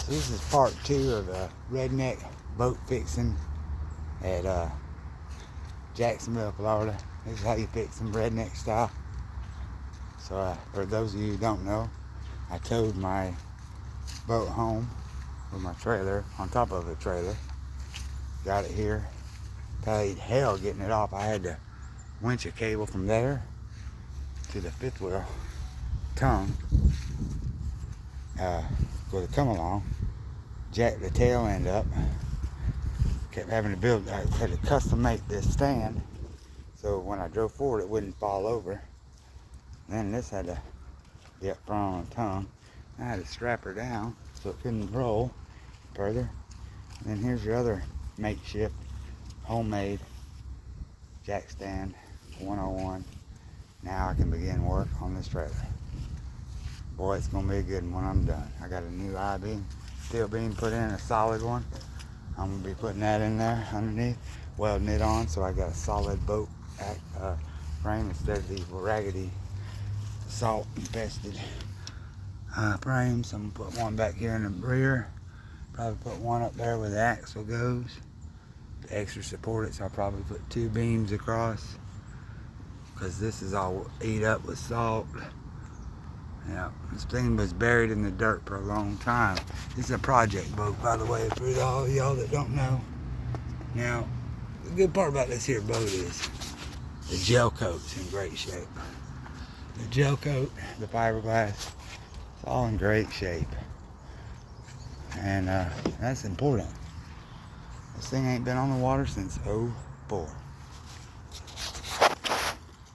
This is part 2 of the Redneck boat fixing at Jacksonville, Florida. This is how you fix them redneck style. So for those of you who don't know, I towed my boat home with my trailer on top of the trailer. Got it here. Paid hell getting it off. I had to winch a cable from there to the fifth wheel tongue for the come along. Jack the tail end up. Kept having to build, I had to custom make this stand so when I drove forward it wouldn't fall over. Then this had to be up front on the tongue. I had to strap her down so it couldn't roll further. And then here's your other makeshift homemade jack stand 101. Now I can begin work on this trailer. Boy, it's gonna be a good one when I'm done. I got a new I-beam, steel beam put in, a solid one. I'm gonna be putting that in there underneath, welding it on so I got a solid boat frame instead of these raggedy salt infested frames. I'm gonna put one back here in the rear. Probably put one up there where the axle goes to extra support it, so I'll probably put 2 beams across because this is all eat up with salt. Yeah, this thing was buried in the dirt for a long time. This is a project boat, by the way, for all y'all that don't know. Now, the good part about this here boat is the gel coat's in great shape. The gel coat, the fiberglass, it's all in great shape. And that's important. This thing ain't been on the water since '04.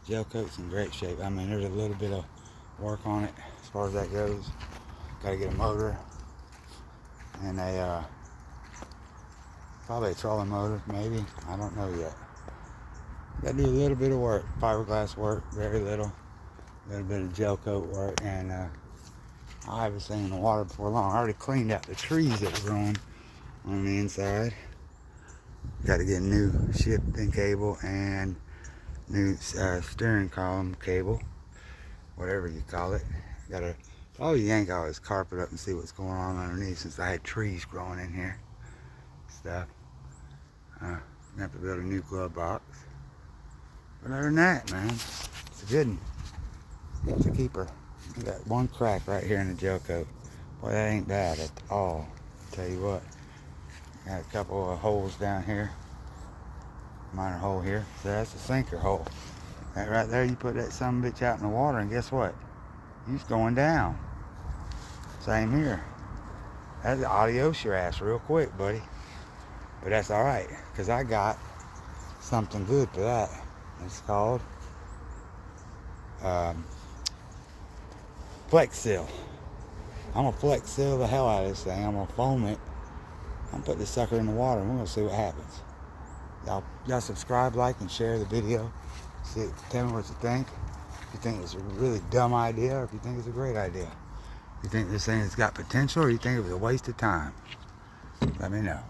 Gel coat's in great shape. I mean, there's a little bit of work on it as far as that goes. Gotta get a motor and a probably a trolling motor, maybe. I don't know yet. Gotta do a little bit of work, fiberglass work, very little. A little bit of gel coat work, and I'll have this thing in the water before long. I already cleaned out the trees that were growing on the inside. Got to get a new shifting cable and new steering column cable, whatever you call it. Gotta probably yank all this carpet up and see what's going on underneath, since I had trees growing in here. Stuff. Gonna have to build a new glove box. But other than that, man, it's a good one. It's a keeper. I got one crack right here in the gel coat. Boy, that ain't bad at all. Tell you what. Got a couple of holes down here. Minor hole here. So that's a sinker hole. That right there, you put that son of a bitch out in the water, and guess what? He's going down. Same here. That's adios your ass real quick, buddy. But that's alright, because I got something good for that. It's called Flex Seal. I'm gonna Flex Seal the hell out of this thing. I'm gonna foam it. I'm gonna put this sucker in the water and we're gonna see what happens. Y'all subscribe, like, and share the video. Tell me what you think. If you think it's a really dumb idea, or if you think it's a great idea. If you think this thing has got potential, or you think it was a waste of time, let me know.